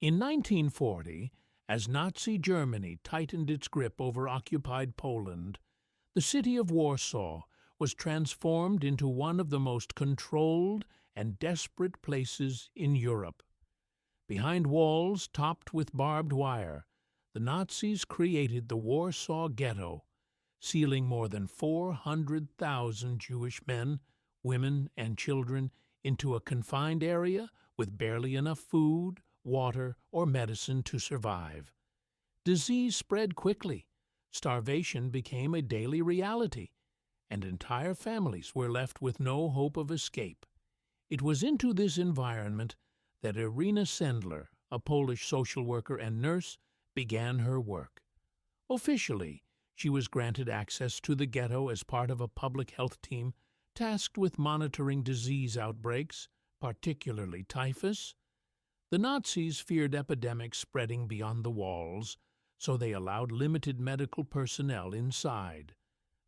In 1940, as Nazi Germany tightened its grip over occupied Poland, the city of Warsaw was transformed into one of the most controlled and desperate places in Europe. Behind walls topped with barbed wire, the Nazis created the Warsaw Ghetto, sealing more than 400,000 Jewish men, women, and children into a confined area with barely enough food, water, or medicine to survive. Disease spread quickly, starvation became a daily reality, and entire families were left with no hope of escape. It was into this environment that Irena Sendler, a Polish social worker and nurse, began her work. Officially, she was granted access to the ghetto as part of a public health team tasked with monitoring disease outbreaks, particularly typhus. The Nazis feared epidemics spreading beyond the walls, so they allowed limited medical personnel inside.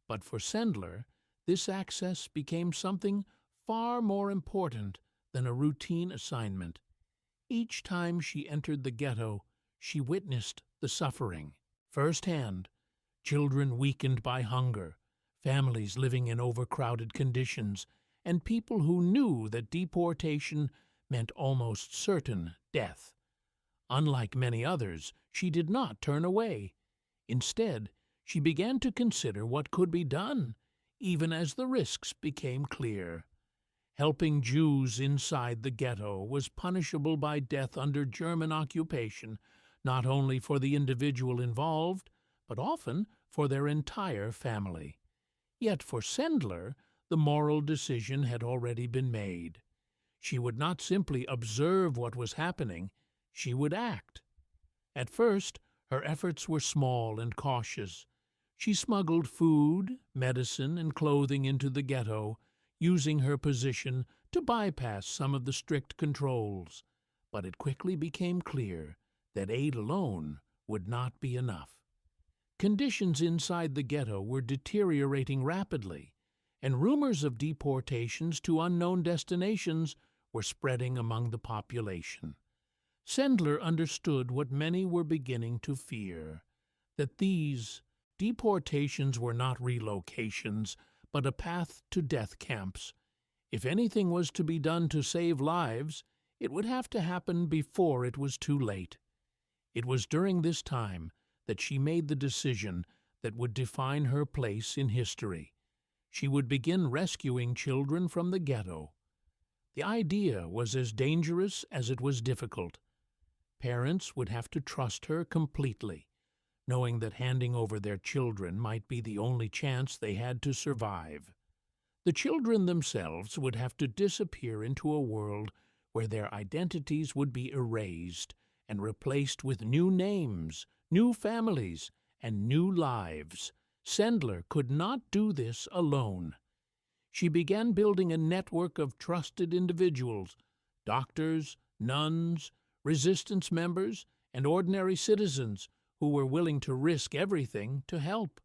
But for Sendler, this access became something far more important than a routine assignment. Each time she entered the ghetto, she witnessed the suffering firsthand: children weakened by hunger, families living in overcrowded conditions, and people who knew that deportation meant almost certain death. Unlike many others, she did not turn away. Instead, she began to consider what could be done, even as the risks became clear. Helping Jews inside the ghetto was punishable by death under German occupation, not only for the individual involved, but often for their entire family. Yet for Sendler, the moral decision had already been made. She would not simply observe what was happening, she would act. At first, her efforts were small and cautious. She smuggled food, medicine, and clothing into the ghetto, using her position to bypass some of the strict controls. But it quickly became clear that aid alone would not be enough. Conditions inside the ghetto were deteriorating rapidly, and rumors of deportations to unknown destinations were spreading among the population. Sendler understood what many were beginning to fear, that these deportations were not relocations, but a path to death camps. If anything was to be done to save lives, it would have to happen before it was too late. It was during this time that she made the decision that would define her place in history. She would begin rescuing children from the ghetto. The idea was as dangerous as it was difficult. Parents would have to trust her completely, knowing that handing over their children might be the only chance they had to survive. The children themselves would have to disappear into a world where their identities would be erased and replaced with new names, new families, and new lives. Sendler could not do this alone. She began building a network of trusted individuals, doctors, nuns, resistance members, and ordinary citizens who were willing to risk everything to help.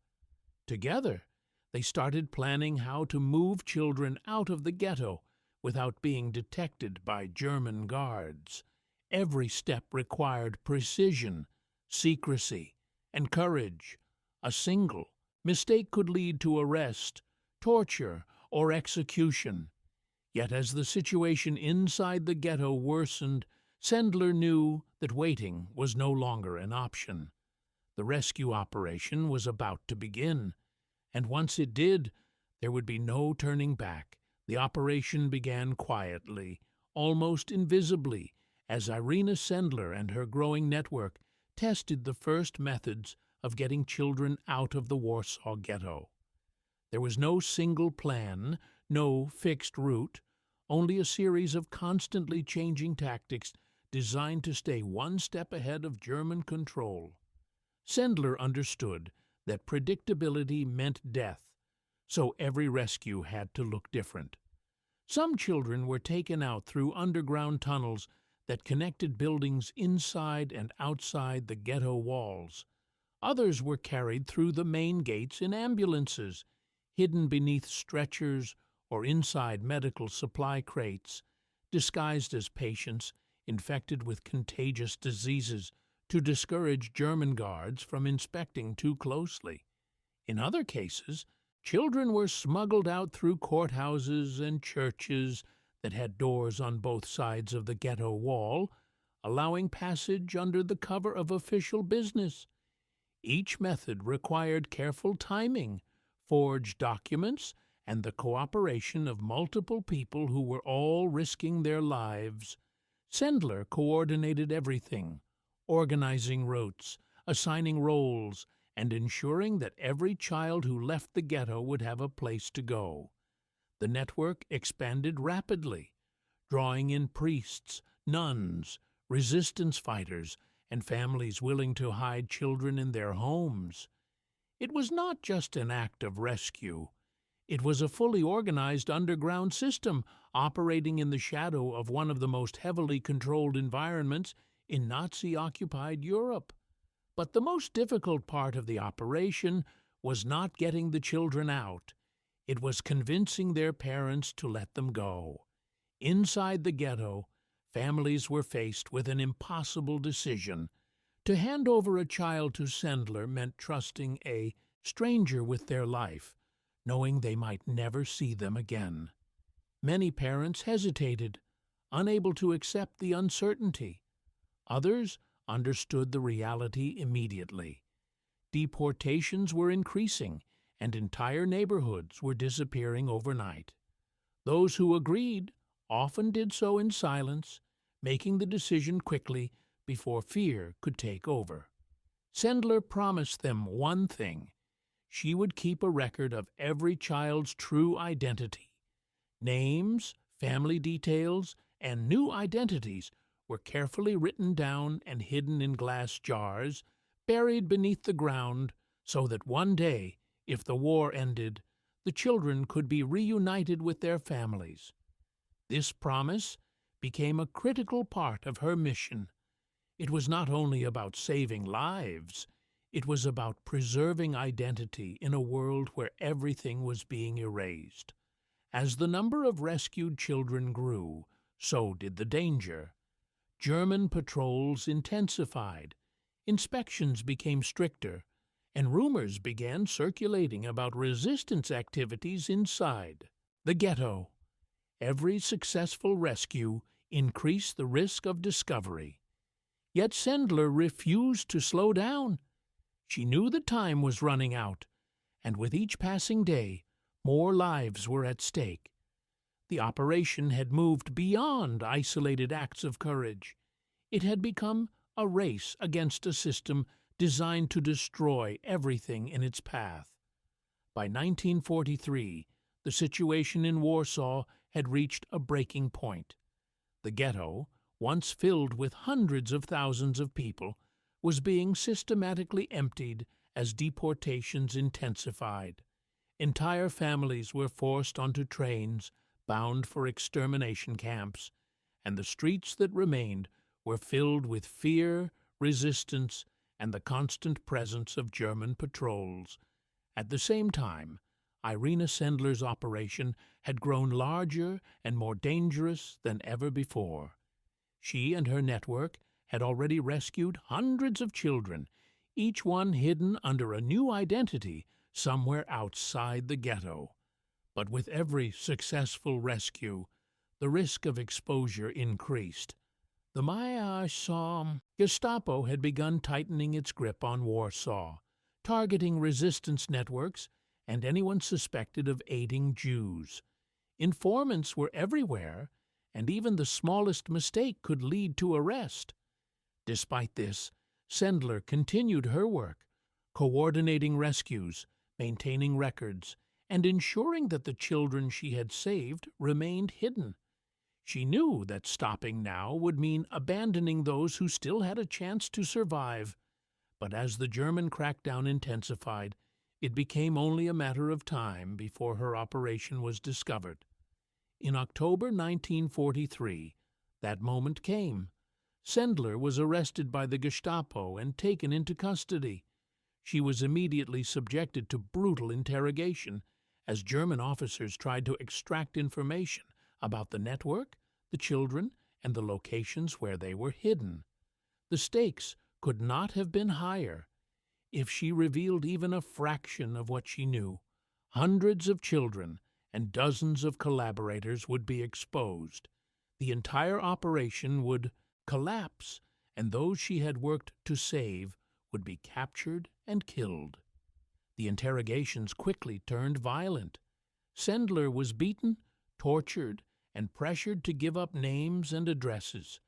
Together, they started planning how to move children out of the ghetto without being detected by German guards. Every step required precision, secrecy, and courage. A single mistake could lead to arrest, torture, or execution. Yet as the situation inside the ghetto worsened, Sendler knew that waiting was no longer an option. The rescue operation was about to begin, and once it did, there would be no turning back. The operation began quietly, almost invisibly, as Irena Sendler and her growing network tested the first methods of getting children out of the Warsaw Ghetto. There was no single plan, no fixed route, only a series of constantly changing tactics designed to stay one step ahead of German control. Sendler understood that predictability meant death, so every rescue had to look different. Some children were taken out through underground tunnels that connected buildings inside and outside the ghetto walls. Others were carried through the main gates in ambulances, hidden beneath stretchers or inside medical supply crates, disguised as patients infected with contagious diseases to discourage German guards from inspecting too closely. In other cases, children were smuggled out through courthouses and churches that had doors on both sides of the ghetto wall, allowing passage under the cover of official business. Each method required careful timing, forged documents, and the cooperation of multiple people who were all risking their lives. Sendler coordinated everything, organizing routes, assigning roles, and ensuring that every child who left the ghetto would have a place to go. The network expanded rapidly, drawing in priests, nuns, resistance fighters, and families willing to hide children in their homes. It was not just an act of rescue. It was a fully organized underground system operating in the shadow of one of the most heavily controlled environments in Nazi-occupied Europe. But the most difficult part of the operation was not getting the children out. It was convincing their parents to let them go. Inside the ghetto, families were faced with an impossible decision. To hand over a child to Sendler meant trusting a stranger with their life, knowing they might never see them again. Many parents hesitated, unable to accept the uncertainty. Others understood the reality immediately. Deportations were increasing, and entire neighborhoods were disappearing overnight. Those who agreed often did so in silence, making the decision quickly before fear could take over. Sendler promised them one thing: she would keep a record of every child's true identity. Names, family details, and new identities were carefully written down and hidden in glass jars, buried beneath the ground, so that one day, if the war ended, the children could be reunited with their families. This promise became a critical part of her mission. It was not only about saving lives, it was about preserving identity in a world where everything was being erased. As the number of rescued children grew, so did the danger. German patrols intensified, inspections became stricter, and rumors began circulating about resistance activities inside the ghetto. Every successful rescue increased the risk of discovery. Yet Sendler refused to slow down. She knew the time was running out, and with each passing day, more lives were at stake. The operation had moved beyond isolated acts of courage. It had become a race against a system designed to destroy everything in its path. By 1943, the situation in Warsaw had reached a breaking point. The ghetto, once filled with hundreds of thousands of people, was being systematically emptied as deportations intensified. Entire families were forced onto trains bound for extermination camps, and the streets that remained were filled with fear, resistance, and the constant presence of German patrols. At the same time, Irena Sendler's operation had grown larger and more dangerous than ever before. She and her network had already rescued hundreds of children, each one hidden under a new identity somewhere outside the ghetto. But with every successful rescue, the risk of exposure increased. The Gestapo had begun tightening its grip on Warsaw, targeting resistance networks and anyone suspected of aiding Jews. Informants were everywhere, and even the smallest mistake could lead to arrest. Despite this, Sendler continued her work, coordinating rescues, maintaining records, and ensuring that the children she had saved remained hidden. She knew that stopping now would mean abandoning those who still had a chance to survive. But as the German crackdown intensified, it became only a matter of time before her operation was discovered. In October 1943, that moment came. Sendler was arrested by the Gestapo and taken into custody. She was immediately subjected to brutal interrogation as German officers tried to extract information about the network, the children, and the locations where they were hidden. The stakes could not have been higher. If she revealed even a fraction of what she knew, hundreds of children and dozens of collaborators would be exposed. The entire operation would collapse, and those she had worked to save would be captured and killed. The interrogations quickly turned violent. Sendler was beaten, tortured, and pressured to give up names and addresses.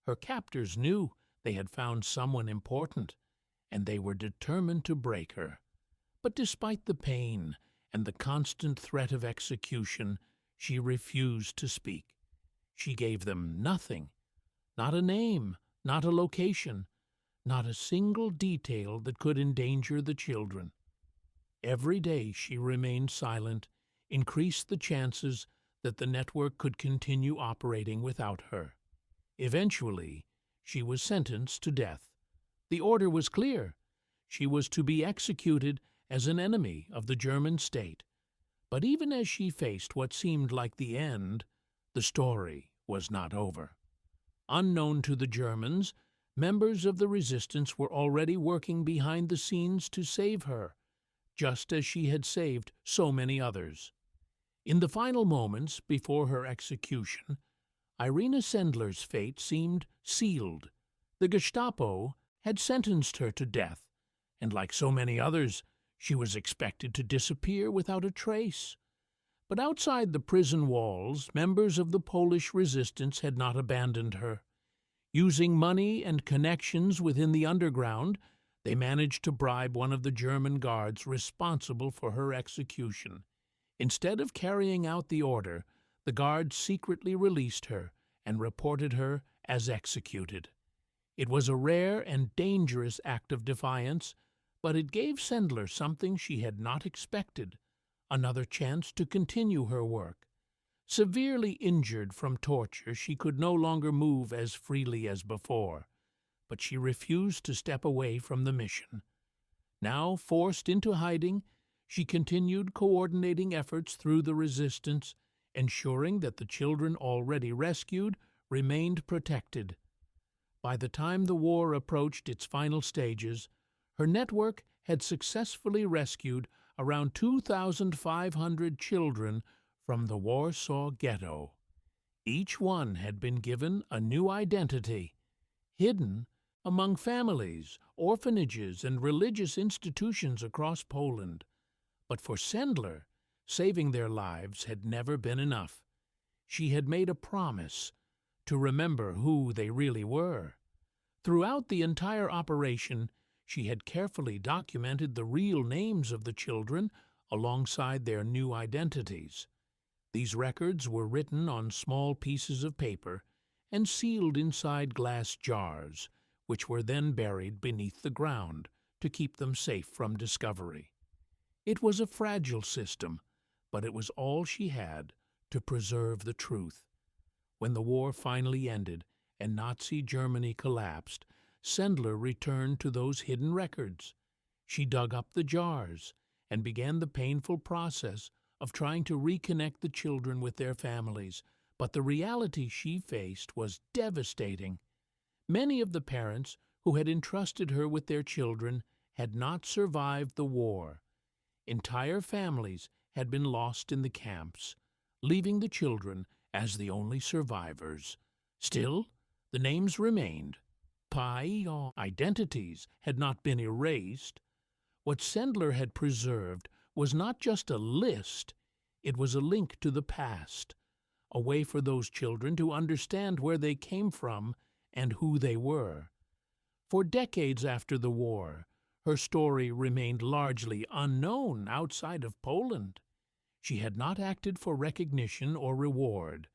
Her captors knew they had found someone important, and they were determined to break her. But despite the pain and the constant threat of execution, she refused to speak. She gave them nothing, not a name, not a location, not a single detail that could endanger the children. Every day she remained silent increased the chances that the network could continue operating without her. Eventually, she was sentenced to death. The order was clear. She was to be executed as an enemy of the German state. But even as she faced what seemed like the end, the story was not over. Unknown to the Germans, members of the resistance were already working behind the scenes to save her, just as she had saved so many others. In the final moments before her execution, Irena Sendler's fate seemed sealed. The Gestapo had sentenced her to death, and like so many others, she was expected to disappear without a trace. But outside the prison walls, members of the Polish resistance had not abandoned her. Using money and connections within the underground, they managed to bribe one of the German guards responsible for her execution. Instead of carrying out the order, the guard secretly released her and reported her as executed. It was a rare and dangerous act of defiance, but it gave Sendler something she had not expected, another chance to continue her work. Severely injured from torture, she could no longer move as freely as before, but she refused to step away from the mission. Now forced into hiding, she continued coordinating efforts through the resistance, ensuring that the children already rescued remained protected. By the time the war approached its final stages, her network had successfully rescued around 2,500 children from the Warsaw Ghetto. Each one had been given a new identity, hidden among families, orphanages, and religious institutions across Poland. But for Sendler, saving their lives had never been enough. She had made a promise to remember who they really were. Throughout the entire operation, she had carefully documented the real names of the children alongside their new identities. These records were written on small pieces of paper and sealed inside glass jars, which were then buried beneath the ground to keep them safe from discovery. It was a fragile system, but it was all she had to preserve the truth. When the war finally ended and Nazi Germany collapsed, Sendler returned to those hidden records. She dug up the jars and began the painful process of trying to reconnect the children with their families, but the reality she faced was devastating. Many of the parents who had entrusted her with their children had not survived the war. Entire families had been lost in the camps, leaving the children as the only survivors. Still, the names remained. Identities had not been erased. What Sendler had preserved was not just a list, it was a link to the past, a way for those children to understand where they came from and who they were. For decades after the war, her story remained largely unknown outside of Poland. She had not acted for recognition or reward,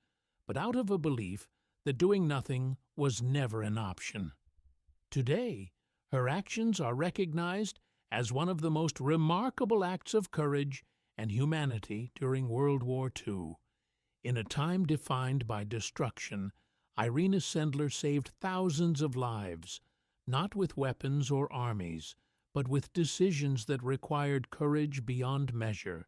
but out of a belief that doing nothing was never an option. Today, her actions are recognized as one of the most remarkable acts of courage and humanity during World War II. In a time defined by destruction, Irena Sendler saved thousands of lives, not with weapons or armies, but with decisions that required courage beyond measure.